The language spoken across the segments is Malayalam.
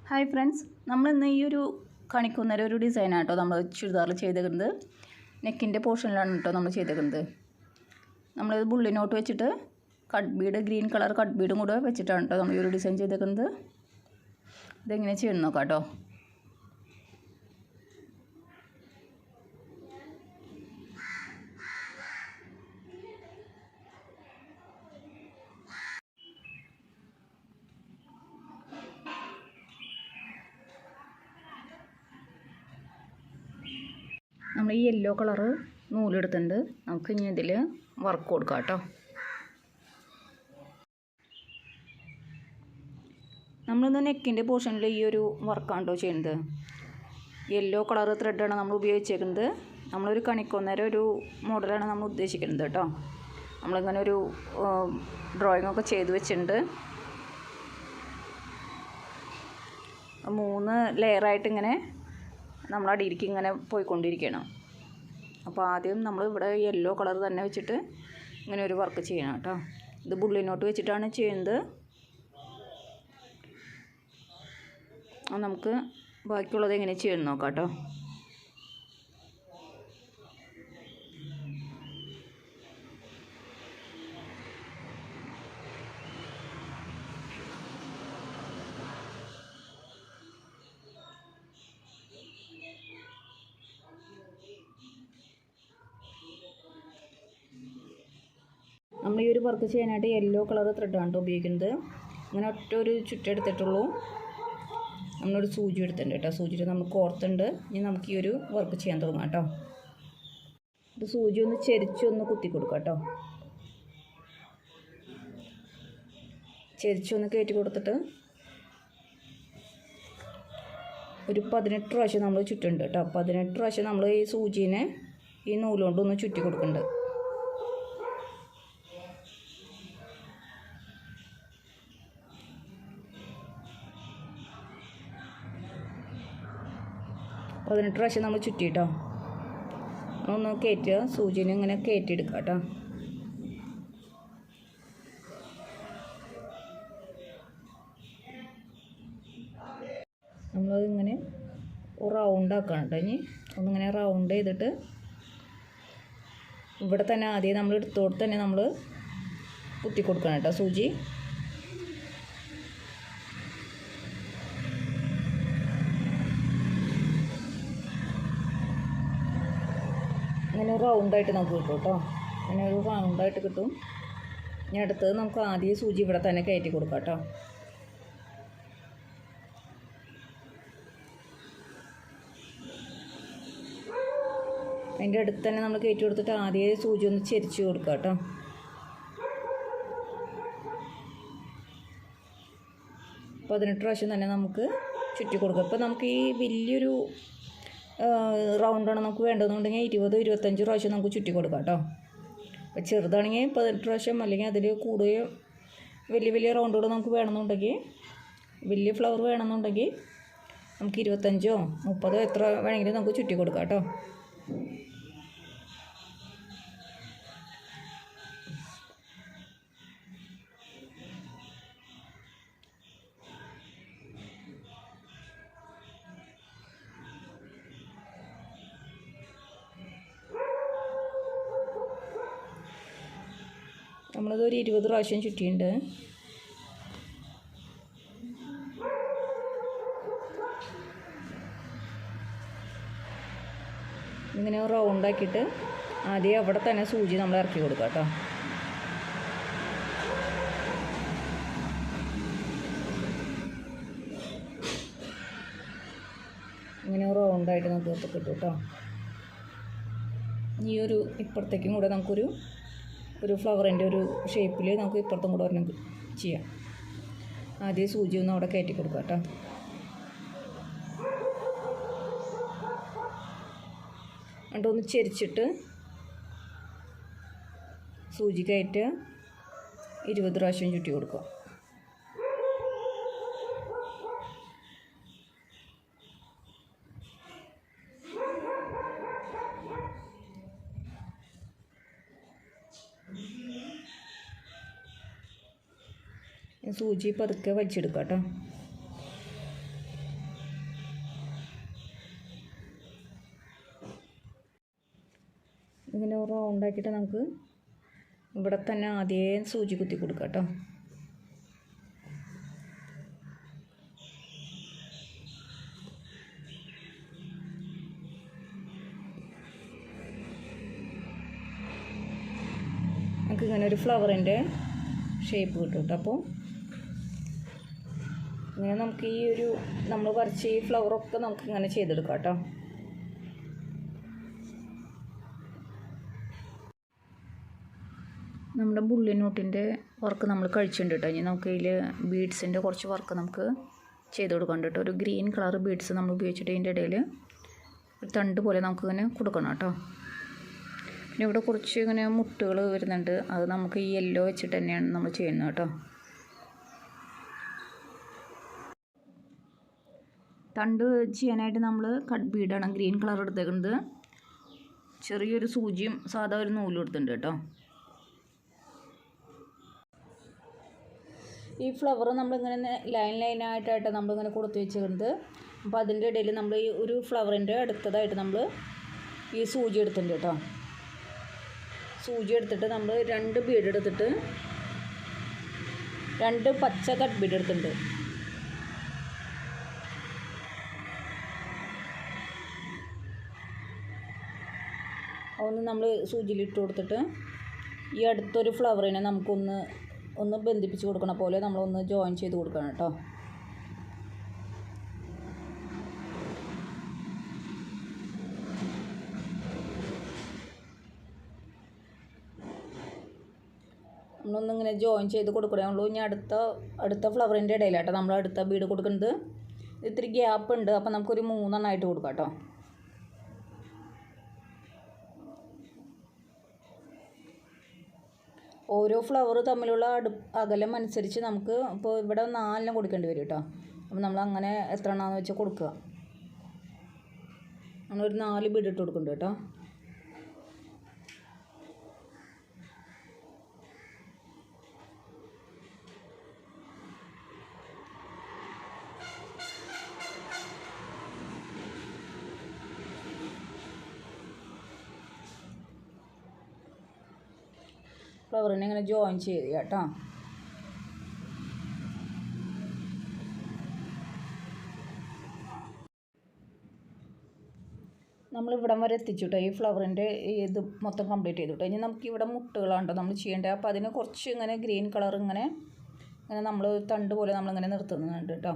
ഹായ് ഫ്രണ്ട്സ്, നമ്മൾ ഇന്ന് ഈ ഒരു കാണിക്കുന്നൊരു ഒരു ഡിസൈനാണ് കേട്ടോ നമ്മൾ ചുരിദാറിൽ ചെയ്തേക്കുന്നത്. നെക്കിൻ്റെ പോർഷനിലാണ് കേട്ടോ നമ്മൾ ചെയ്തേക്കുന്നത്. നമ്മളിത് ബുള്ളിനോട്ട് വെച്ചിട്ട് cut bead, green colour cut ബീഡും കൂടെ വെച്ചിട്ടാണ് കേട്ടോ നമ്മൾ ഈ ഒരു ഡിസൈൻ ചെയ്തേക്കുന്നത്. ഇതെങ്ങനെ ചെയ്യണം നോക്കാം കേട്ടോ. നമ്മൾ ഈ യെല്ലോ കളറ് നൂലെടുത്തിട്ടുണ്ട്. നമുക്ക് ഇനി ഇതിൽ വർക്ക് കൊടുക്കാം കേട്ടോ. നമ്മളിന്ന് നെക്കിൻ്റെ പോർഷനിൽ ഈ ഒരു വർക്കാണ് കേട്ടോ ചെയ്യുന്നത്. യെല്ലോ കളർ ത്രെഡാണ് നമ്മൾ ഉപയോഗിച്ചേക്കുന്നത്. നമ്മളൊരു കണിക്കൊന്നേരം ഒരു മോഡലാണ് നമ്മൾ ഉദ്ദേശിക്കുന്നത് കേട്ടോ. നമ്മളിങ്ങനെ ഒരു ഡ്രോയിങ് ഒക്കെ ചെയ്ത് വെച്ചിട്ടുണ്ട്. 3 ലെയറായിട്ട് ഇങ്ങനെ നമ്മൾ അടിയിലേക്ക് ഇങ്ങനെ പോയിക്കൊണ്ടിരിക്കണം. അപ്പോൾ ആദ്യം നമ്മൾ ഇവിടെ യെല്ലോ കളർ തന്നെ വെച്ചിട്ട് ഇങ്ങനെ ഒരു വർക്ക് ചെയ്യണം കേട്ടോ. ഇത് ബുള്ളിനോട്ട് വെച്ചിട്ടാണ് ചെയ്യുന്നത്. നമുക്ക് ബാക്കിയുള്ളത് എങ്ങനെ ചെയ്യണം നോക്കാം കേട്ടോ. നമ്മൾ ഈ ഒരു വർക്ക് ചെയ്യാനായിട്ട് യെല്ലോ കളർ ത്രെഡാണ് ഉപയോഗിക്കുന്നത്. അങ്ങനെ ഒറ്റ ഒരു ചുറ്റെടുത്തിട്ടുള്ളൂ. നമ്മളൊരു സൂചി എടുത്തിട്ടുണ്ട് കേട്ടോ. സൂചിയിൽ നമ്മൾ കോർത്തുണ്ട്. ഇനി നമുക്ക് ഈ ഒരു വർക്ക് ചെയ്യാൻ തുടങ്ങാം കേട്ടോ. ഇത് സൂചി ഒന്ന് ചെരിച്ചൊന്ന് കുത്തി കൊടുക്കാം കേട്ടോ. ചെരിച്ചൊന്ന് കയറ്റി കൊടുത്തിട്ട് ഒരു 18 പ്രാവശ്യം നമ്മൾ ചുറ്റുണ്ട് കേട്ടോ. 18 പ്രാവശ്യം നമ്മൾ ഈ സൂചീനെ ഈ നൂലുകൊണ്ടൊന്ന് ചുറ്റി കൊടുക്കുന്നുണ്ട്. പ്രാവശ്യം നമ്മൾ ചുറ്റിട്ടോ ഒന്ന് കയറ്റുക. സൂചിനെ ഇങ്ങനെ കയറ്റിയെടുക്കുക കേട്ടോ. നമ്മളതിങ്ങനെ റൗണ്ടാക്കണം കേട്ടോ. ഇനി ഒന്നിങ്ങനെ റൗണ്ട് ചെയ്തിട്ട് ഇവിടെ തന്നെ ആദ്യം നമ്മൾ എടുത്തോട്ട് തന്നെ നമ്മൾ കുത്തി കൊടുക്കണം കേട്ടോ സൂചി. അങ്ങനെ റൗണ്ടായിട്ട് നമുക്ക് കിട്ടും കേട്ടോ. അങ്ങനെ ഒരു റൗണ്ടായിട്ട് കിട്ടും. ഇനി അടുത്തത് നമുക്ക് ആദ്യം സൂചി ഇവിടെ തന്നെ കയറ്റി കൊടുക്കാം കേട്ടോ. അതിൻ്റെ അടുത്ത് തന്നെ നമ്മൾ കയറ്റി കൊടുത്തിട്ട് ആദ്യം സൂചി ഒന്ന് ചെരിച്ച് കൊടുക്കുക കേട്ടോ. അപ്പോൾ 18 പ്രാവശ്യം തന്നെ നമുക്ക് ചുറ്റി കൊടുക്കാം. ഇപ്പോൾ നമുക്ക് ഈ വലിയൊരു റൗണ്ടാണ് നമുക്ക് വേണ്ടതെന്നുണ്ടെങ്കിൽ 20-25 പ്രാവശ്യം നമുക്ക് ചുറ്റി കൊടുക്കാം കേട്ടോ. അപ്പോൾ ചെറുതാണെങ്കിൽ 18 പ്രാവശ്യം, അല്ലെങ്കിൽ അതിൽ കൂടുതൽ വലിയ വലിയ റൗണ്ടുകൾ നമുക്ക് വേണമെന്നുണ്ടെങ്കിൽ, വലിയ ഫ്ലവർ വേണമെന്നുണ്ടെങ്കിൽ നമുക്ക് 25-30 എത്ര വേണമെങ്കിലും നമുക്ക് ചുറ്റി കൊടുക്കാം കേട്ടോ. നമ്മളതൊരു 20 പ്രാവശ്യം ചുറ്റിയിട്ടുണ്ട്. ഇങ്ങനെ റൗണ്ടാക്കിയിട്ട് ആദ്യം അവിടെ തന്നെ സൂചി നമ്മൾ ഇറക്കി കൊടുക്കാം കേട്ടോ. ഇങ്ങനെ റൗണ്ടായിട്ട് നമുക്ക് കിട്ടും കേട്ടോ. ഈ ഒരു ഇപ്പുറത്തേക്കും കൂടെ നമുക്കൊരു ഫ്ലവറിൻ്റെ ഒരു ഷേപ്പിൽ നമുക്ക് ഇപ്പുറത്തും കൂടെ ഒരെണ്ണം ചെയ്യാം. ആദ്യം സൂചി ഒന്ന് അവിടെ കയറ്റി കൊടുക്കാം കേട്ടോ. എന്നിട്ടൊന്ന് ചെരിച്ചിട്ട് സൂചി കയറ്റുക. 20 പ്രാവശ്യം ചുറ്റി കൊടുക്കുക. സൂചി പതുക്കെ വലിച്ചെടുക്കാം കേട്ടോ. ഇങ്ങനെ റൗണ്ടാക്കിയിട്ട് നമുക്ക് ഇവിടെ തന്നെ ആദ്യം സൂചി കുത്തി കൊടുക്കാം കേട്ടോ. നമുക്ക് ഇങ്ങനെ ഒരു ഫ്ലവറിൻ്റെ ഷേപ്പ് കിട്ടും കേട്ടോ. അപ്പോൾ ഇങ്ങനെ നമുക്ക് ഈ ഒരു നമ്മൾ വരച്ച ഈ ഫ്ലവറൊക്കെ നമുക്ക് ഇങ്ങനെ ചെയ്തെടുക്കാം കേട്ടോ. നമ്മുടെ ബുള്ളി നോട്ടിൻ്റെ വർക്ക് നമ്മൾ കഴിച്ചിട്ടുണ്ട് കേട്ടോ. ഇനി നമുക്ക് ഇതിൽ ബീഡ്സിൻ്റെ കുറച്ച് വർക്ക് നമുക്ക് ചെയ്ത് കൊടുക്കാൻ കേട്ടോ. ഒരു ഗ്രീൻ കളർ ബീഡ്സ് നമ്മൾ ഉപയോഗിച്ചിട്ട് ഇതിൻ്റെ ഇടയിൽ ഒരു തണ്ട് പോലെ നമുക്കിങ്ങനെ കൊടുക്കണം കേട്ടോ. പിന്നെ ഇവിടെ കുറച്ച് ഇങ്ങനെ മുട്ടുകൾ വരുന്നുണ്ട്, അത് നമുക്ക് ഈ യെല്ലോ വെച്ചിട്ട് തന്നെയാണ് നമ്മൾ ചെയ്യുന്നത് കേട്ടോ. തണ്ട് ചെയ്യാനായിട്ട് നമ്മൾ കട്ട് ബീഡാണ് ഗ്രീൻ കളർ എടുത്തേക്കുന്നത്. ചെറിയൊരു സൂചിയും സാധാ ഒരു നൂലും എടുത്തിട്ടുണ്ട് കേട്ടോ. ഈ ഫ്ലവർ നമ്മളിങ്ങനെ ലൈനായിട്ടായിട്ട് നമ്മളിങ്ങനെ കൊടുത്ത് വെച്ചിട്ടുണ്ട്. അപ്പോൾ അതിൻ്റെ ഇടയിൽ നമ്മൾ ഈ ഒരു ഫ്ലവറിൻ്റെ അടുത്തതായിട്ട് നമ്മൾ ഈ സൂചി എടുത്തിട്ടുണ്ട് കേട്ടോ. സൂചി എടുത്തിട്ട് നമ്മൾ 2 ബീഡ് എടുത്തിട്ട് 2 പച്ച കട്ട് ബീഡ് എടുത്തിട്ടുണ്ട്. അതൊന്ന് നമ്മൾ സൂചിയിലിട്ട് കൊടുത്തിട്ട് ഈ അടുത്തൊരു ഫ്ലവറിനെ നമുക്കൊന്ന് ബന്ധിപ്പിച്ച് കൊടുക്കണ പോലെ നമ്മളൊന്ന് ജോയിൻ ചെയ്ത് കൊടുക്കണം കേട്ടോ. നമ്മളൊന്നിങ്ങനെ ജോയിൻ ചെയ്ത് കൊടുക്കണേ ഉള്ളൂ. ഇനി അടുത്ത ഫ്ലവറിൻ്റെ ഇടയിലാട്ടോ നമ്മൾ അടുത്ത ബീഡ് കൊടുക്കുന്നത്. ഇത്തിരി ഗ്യാപ്പ് ഉണ്ട്, അപ്പോൾ നമുക്കൊരു 3 എണ്ണമായിട്ട് കൊടുക്കാം കേട്ടോ. ഓരോ ഫ്ലവർ തമ്മിലുള്ള അകലം അനുസരിച്ച് നമുക്ക് ഇപ്പോൾ ഇവിടെ 4 കൊടുക്കേണ്ടി വരും കേട്ടോ. അപ്പോൾ നമ്മൾ അങ്ങനെ എത്ര എണ്ണമാണെന്ന് വെച്ചാൽ കൊടുക്കുക. നമ്മളൊരു 4 ബീഡ് ഇട്ട് കൊടുക്കുന്നുണ്ട് കേട്ടോ. ഫ്ലവറിനെ ഇങ്ങനെ ജോയിൻ ചെയ്യുക കേട്ടോ. നമ്മളിവിടം വരെ എത്തിച്ചു കേട്ടോ. ഈ ഫ്ലവറിൻ്റെ ഇത് മൊത്തം കംപ്ലീറ്റ് ചെയ്തു കേട്ടോ. ഇനി നമുക്കിവിടെ മുട്ടുകളാണ് നമ്മൾ ചെയ്യേണ്ടത്. അപ്പോൾ അതിന് കുറച്ച് ഇങ്ങനെ ഗ്രീൻ കളർ ഇങ്ങനെ നമ്മൾ തണ്ട് പോലെ നമ്മളിങ്ങനെ നിർത്തുന്നുണ്ട് കേട്ടോ.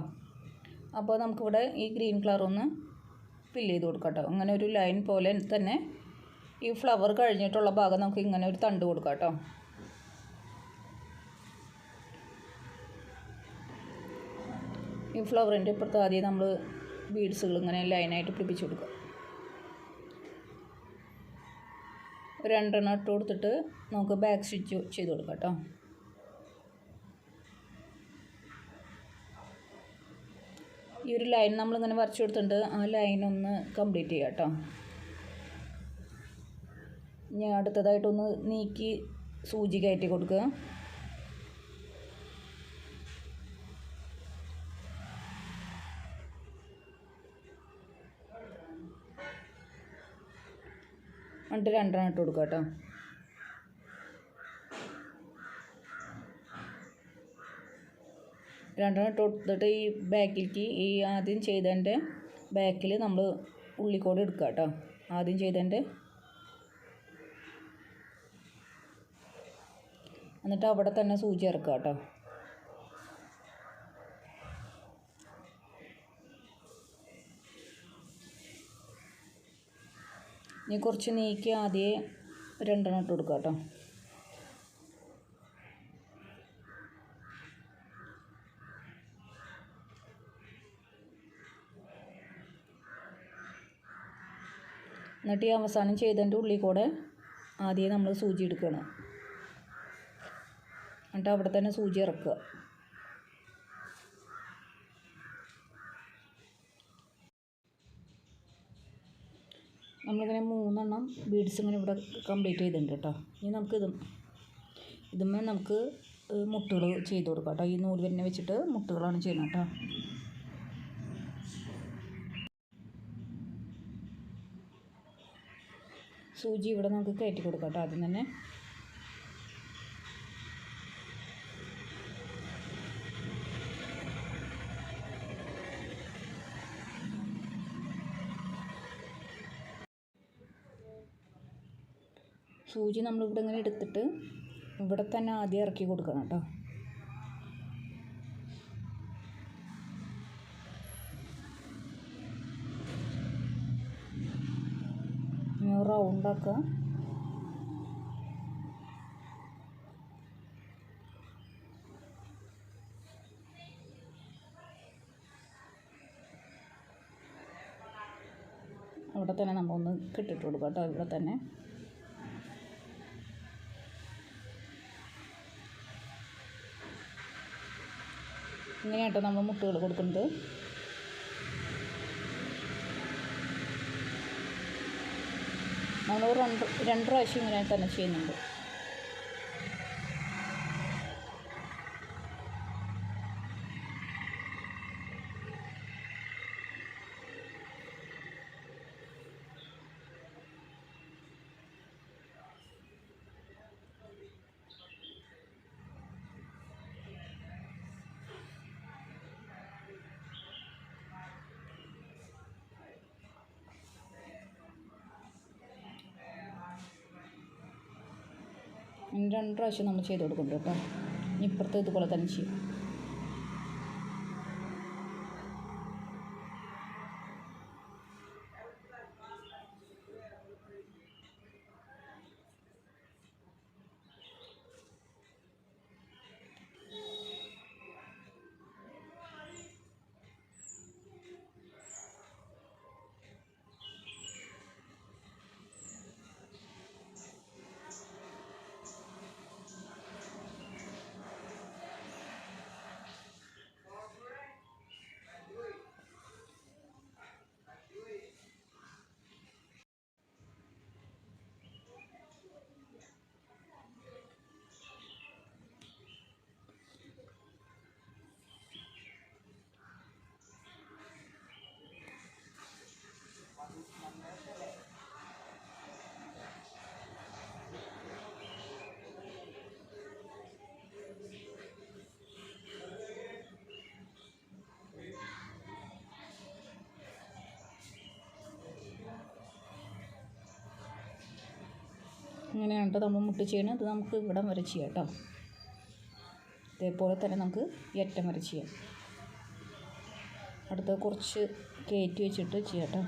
അപ്പോൾ നമുക്കിവിടെ ഈ ഗ്രീൻ കളർ ഒന്ന് ഫില്ല് ചെയ്ത് കൊടുക്കാം കേട്ടോ. അങ്ങനെ ഒരു ലൈൻ പോലെ തന്നെ ഈ ഫ്ലവർ കഴിഞ്ഞിട്ടുള്ള ഭാഗം നമുക്ക് ഇങ്ങനെ ഒരു തണ്ട് കൊടുക്കാം കേട്ടോ. ഈ ഫ്ലവറിൻ്റെ ഇപ്പുറത്ത് ആദ്യം നമ്മൾ ബീഡ്സുകൾ ഇങ്ങനെ ലൈനായിട്ട് പിടിപ്പിച്ച് കൊടുക്കുക. 2 എണ്ണം ഇട്ട് കൊടുത്തിട്ട് നമുക്ക് ബാക്ക് സ്റ്റിച്ച് ചെയ്ത് കൊടുക്കാം കേട്ടോ. ഈ ഒരു ലൈൻ നമ്മളിങ്ങനെ വരച്ച് കൊടുത്തിട്ടുണ്ട്. ആ ലൈനൊന്ന് കംപ്ലീറ്റ് ചെയ്യാം കേട്ടോ. ഇനി അടുത്തതായിട്ടൊന്ന് നീക്കി സൂചി കയറ്റി കൊടുക്കുക. എന്നിട്ട് 2 എണ്ണം ഇട്ട് കൊടുക്കുക കേട്ടോ. രണ്ടെണ്ണം ഇട്ട് കൊടുത്തിട്ട് ഈ ബാക്കിലേക്ക് ഈ ആദ്യം ചെയ്തതിൻ്റെ ബാക്കിൽ നമ്മൾ ഉള്ളിക്കോട് എടുക്കുക കേട്ടോ. ആദ്യം ചെയ്തതിൻ്റെ എന്നിട്ട് അവിടെ തന്നെ സൂചി ഇറക്കുക കേട്ടോ. ഇനി കുറച്ച് നീക്കി ആദ്യം 2 എണ്ണം ഇട്ട് കൊടുക്കുക കേട്ടോ. എന്നിട്ട് ഈ അവസാനം ചെയ്തതിൻ്റെ ഉള്ളിൽ കൂടെ ആദ്യം നമ്മൾ സൂചി എടുക്കണം. എന്നിട്ട് അവിടെ തന്നെ സൂചി ഇറക്കുക. നമ്മളിങ്ങനെ 3 എണ്ണം ബീഡ്സ് ഇങ്ങനെ ഇവിടെ കംപ്ലീറ്റ് ചെയ്തിട്ടുണ്ട് കേട്ടോ. ഇനി നമുക്ക് ഇതുമ്മേ നമുക്ക് മുട്ടുകൾ ചെയ്ത് കൊടുക്കാം കേട്ടോ. ഈ നൂല് തന്നെ വെച്ചിട്ട് മുട്ടുകളാണ് ചെയ്യുന്നത് കേട്ടോ. സൂചി ഇവിടെ നമുക്ക് കയറ്റി കൊടുക്കാം കേട്ടോ ആദ്യം തന്നെ. സൂചി നമ്മളിവിടെ ഇങ്ങനെ എടുത്തിട്ട് ഇവിടെ തന്നെ ആദ്യം ഇറക്കി കൊടുക്കണം കേട്ടോ. റൗണ്ടാക്കുക. അവിടെ തന്നെ നമ്മളൊന്ന് കെട്ടിട്ട് കൊടുക്കുക കേട്ടോ. ഇവിടെ തന്നെ ഇങ്ങനെയാട്ടോ നമ്മൾ മുട്ടുകൾ കൊടുക്കുന്നത്. നമ്മൾ രണ്ട് പ്രാവശ്യം ഇങ്ങനെ തന്നെ ചെയ്യുന്നുണ്ട്. രണ്ട് പ്രാവശ്യം നമ്മൾ ചെയ്ത് കൊടുക്കുന്നുണ്ട് കേട്ടോ. ഇപ്പുറത്ത് ഇതുപോലെ തന്നെ ചെയ്യും. ഇങ്ങനെയാണ് കേട്ടോ നമ്മൾ മുട്ട് ചെയ്യണം. അത് നമുക്ക് ഇവിടം വരെ ചെയ്യാം കേട്ടോ. ഇതേപോലെ തന്നെ നമുക്ക് ഈ അറ്റം വരെ ചെയ്യാം. അടുത്ത കുറച്ച് കയറ്റി വെച്ചിട്ട് ചെയ്യാം കേട്ടോ.